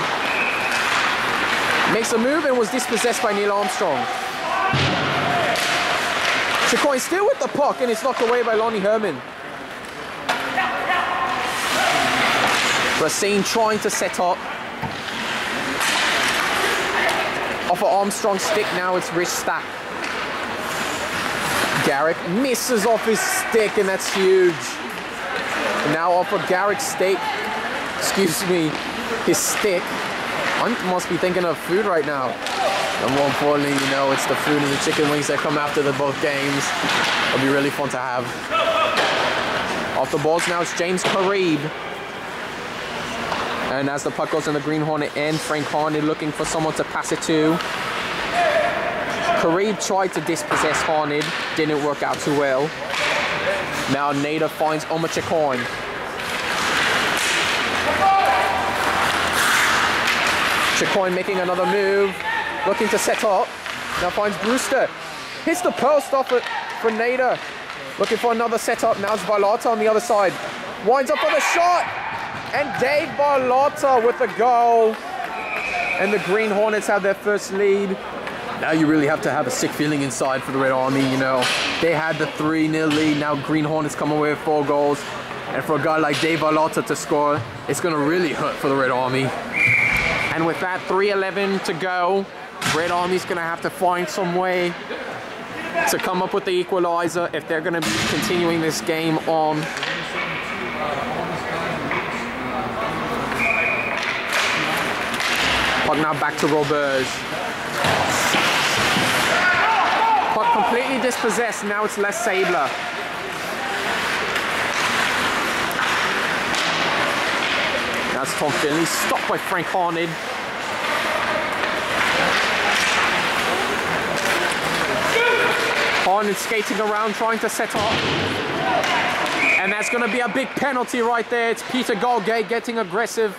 Speaker 2: makes a move and was dispossessed by Neil Armstrong. Chicoine still with the puck, and it's knocked away by Lonnie Herman. Rassane trying to set up. Off of Armstrong's stick, now it's Rich Stack. Garrick misses off his stick, and that's huge. And now off of Garrick's stick, his stick. I must be thinking of food right now. And more importantly, you know, it's the food and the chicken wings that come after the both games. It'll be really fun to have. Off the balls now, it's James Karib. And as the puck goes in the Green Hornet end, Frank Harned looking for someone to pass it to. Karib tried to dispossess Harned, didn't work out too well. Now Nader finds Omar Chicoine. Chicoine making another move, looking to set up. Now finds Brewster. Hits the post off it for Nader. Looking for another setup. Now it's Barlotta on the other side. Winds up for the shot. And Dave Barlotta with the goal. And the Green Hornets have their first lead. Now you really have to have a sick feeling inside for the Red Army, you know. They had the 3-0 lead. Now Green Hornets come away with 4 goals. And for a guy like Dave Barlotta to score, it's going to really hurt for the Red Army. And with that 3:11 to go, Red Army's going to have to find some way to come up with the equalizer if they're going to be continuing this game on. Puck now back to Roberts. Puck completely dispossessed. Now it's Les Sabler. That's Tom Finley, stopped by Frank Harned. Harned skating around, trying to set up. And that's going to be a big penalty right there. It's Peter Golgate getting aggressive.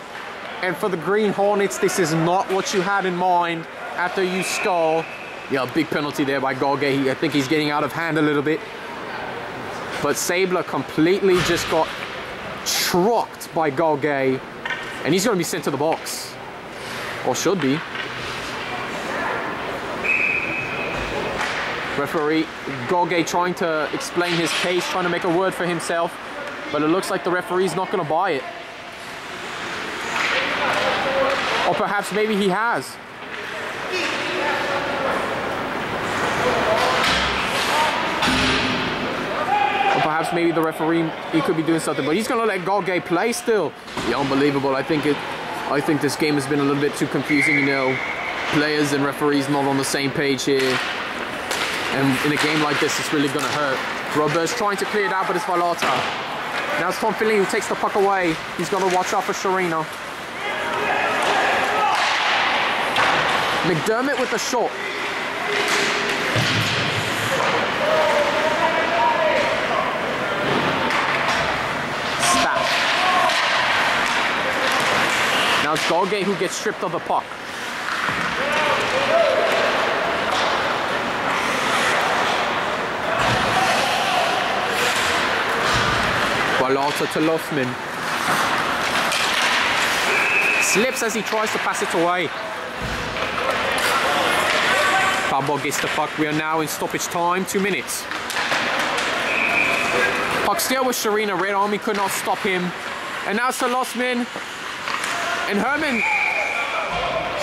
Speaker 2: And for the Green Hornets, this is not what you had in mind after you score. Yeah, a big penalty there by Golgate. I think he's getting out of hand a little bit. But Sabler completely just got trucked by Golgate. And he's going to be sent to the box. Or should be. Referee Golgate trying to explain his case, trying to make a word for himself. But it looks like the referee's not going to buy it. Or perhaps maybe he has. Or perhaps maybe the referee, he could be doing something. But he's going to let Golgate play still. Yeah, unbelievable. I think I think this game has been a little bit too confusing, you know. Players and referees not on the same page here. And in a game like this, it's really going to hurt. Robert's trying to clear it out, but it's Valata. Now it's Tom Finley who takes the puck away. He's got to watch out for Sharina. McDermott with the shot. Stack. Now it's Golgate who gets stripped of the puck. Valata to Lothman. Slips as he tries to pass it away. Pablo gets the puck. We are now in stoppage time, 2 minutes. Puck still with Sharina. Red Army could not stop him. And now to Lothman. And Herman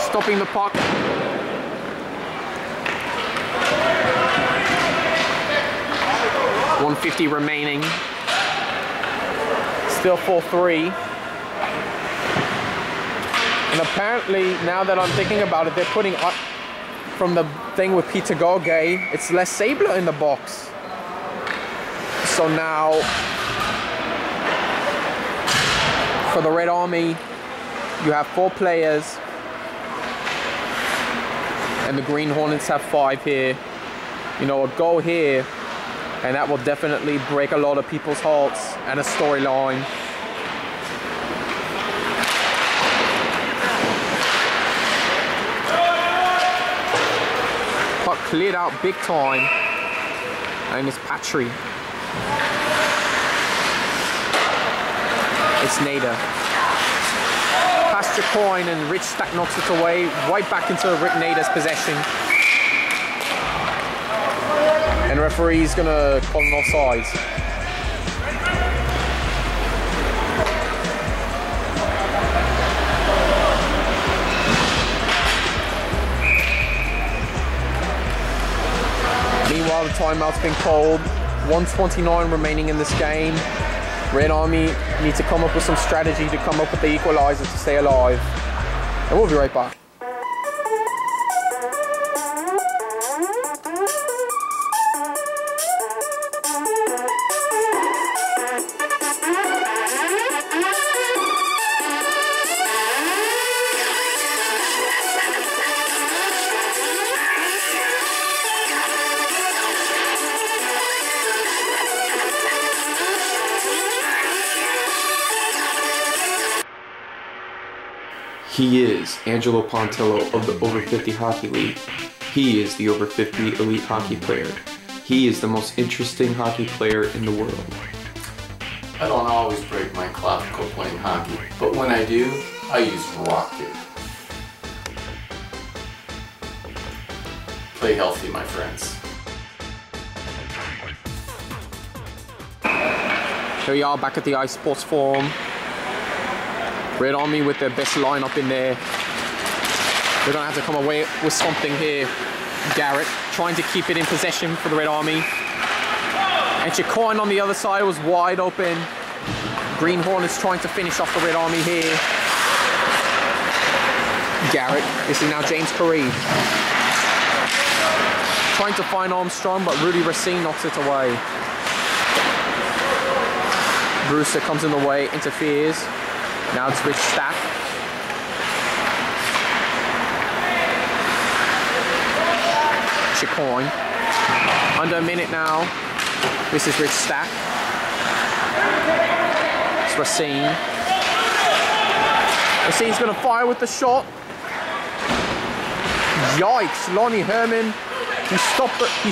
Speaker 2: stopping the puck. .150 remaining. Still 4-3. And apparently, now that I'm thinking about it, they're putting up from the thing with Peter Golgay, it's Les Sabler in the box. So now, for the Red Army, you have 4 players. And the Green Hornets have 5 here. You know, a goal here. And that will definitely break a lot of people's hearts and a storyline. Puck cleared out big time. And it's Patry. It's Nader. Past your coin and Rich Stack knocks it away. Right back into Rick Nader's possession. And referee's gonna call an offsides. Meanwhile, the timeout's been called. 1:29 remaining in this game. Red Army need to come up with some strategy to come up with the equalizer to stay alive. And we'll be right back.
Speaker 3: He is Angelo Pontillo of the Over 50 Hockey League. He is the Over 50 elite hockey player. He is the most interesting hockey player in the world.
Speaker 4: I don't always break my clavicle playing hockey, but when I do, I use rocket. Play healthy, my friends.
Speaker 2: Here we are back at the Ice Sports Forum. Red Army with their best lineup in there. They're gonna have to come away with something here. Garrett trying to keep it in possession for the Red Army. And Chicoine on the other side was wide open. Green Hornets trying to finish off the Red Army here. Garrett, this is now James Carey. Trying to find Armstrong, but Rudy Racine knocks it away. Brewster comes in the way, interferes. Now it's Rich Stack. Chicoine. Under a minute now. This is Rich Stack. It's Racine. Racine's gonna fire with the shot. Yikes, Lonnie Herman. He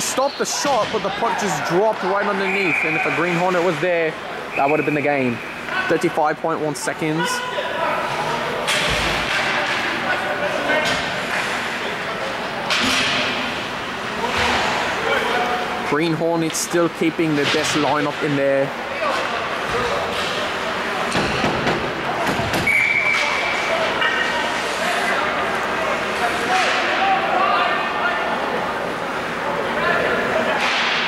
Speaker 2: stopped the shot, but the puck just dropped right underneath. And if a Green Hornet was there, that would have been the game. 35.1 seconds. Green Hornets still keeping the best lineup in there.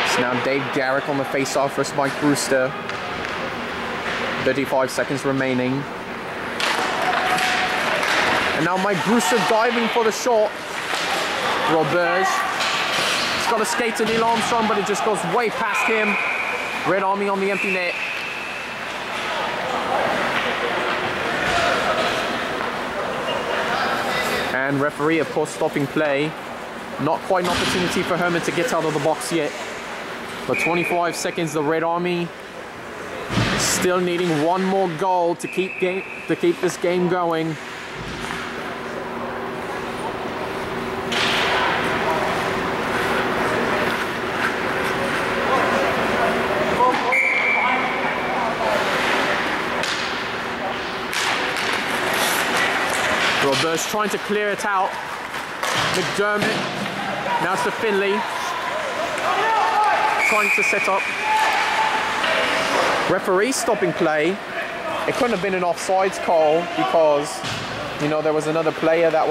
Speaker 2: It's now Dave Garrick on the face-off versus Mike Brewster. 35 seconds remaining. And now Mike Brewster diving for the shot. Roberge. He's got to skate to Neil Armstrong, but it just goes way past him. Red Army on the empty net. And referee, of course, stopping play. Not quite an opportunity for Herman to get out of the box yet. But 25 seconds, the Red Army still needing one more goal to keep this game going. Roberts trying to clear it out. McDermott. Now it's to Finley. Trying to set up. Referee stopping play. It couldn't have been an offsides call because, you know, there was another player that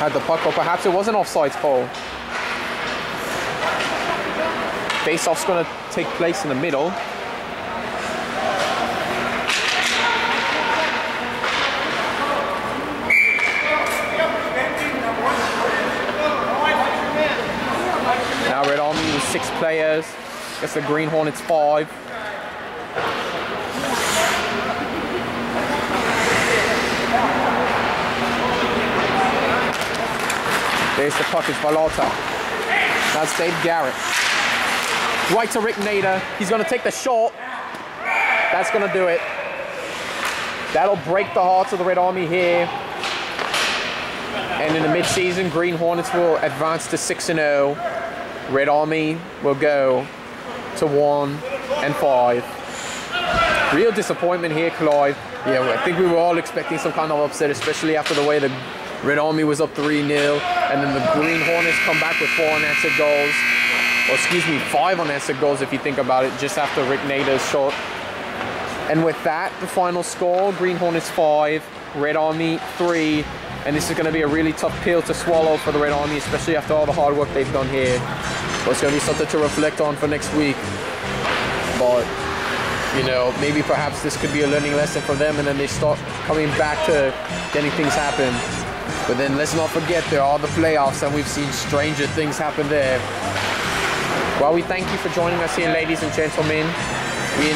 Speaker 2: had the puck, or perhaps it was an offsides call. Face-off's going to take place in the middle. Now Red Army with 6 players. Guess the Green Hornets 5. There's the puck, it's Valota. That's Dave Garrett. Right to Rick Nader. He's gonna take the shot. That's gonna do it. That'll break the hearts of the Red Army here. And in the mid-season, Green Hornets will advance to 6-0. Red Army will go to 1-5. Real disappointment here, Clive. Yeah, I think we were all expecting some kind of upset, especially after the way the Red Army was up 3-0, and then the Green Hornets come back with 4 unanswered goals. Or excuse me, 5 unanswered goals if you think about it, just after Rick Nader's shot. And with that, the final score, Green Hornets 5, Red Army 3. And this is going to be a really tough pill to swallow for the Red Army, especially after all the hard work they've done here. So it's going to be something to reflect on for next week. But, you know, maybe perhaps this could be a learning lesson for them, and then they start coming back to getting things happen. But then let's not forget, there are the playoffs, and we've seen stranger things happen there. Well, we thank you for joining us here, ladies and gentlemen. We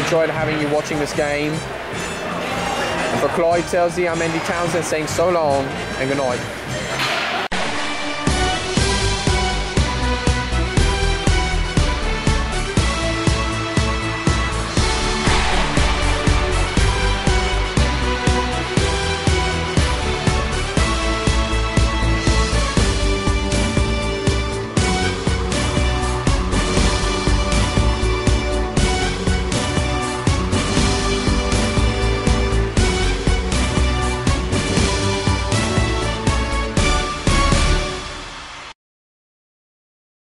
Speaker 2: enjoyed having you watching this game. And for Clyde Telsey, I'm Andy Townsend saying so long and good night.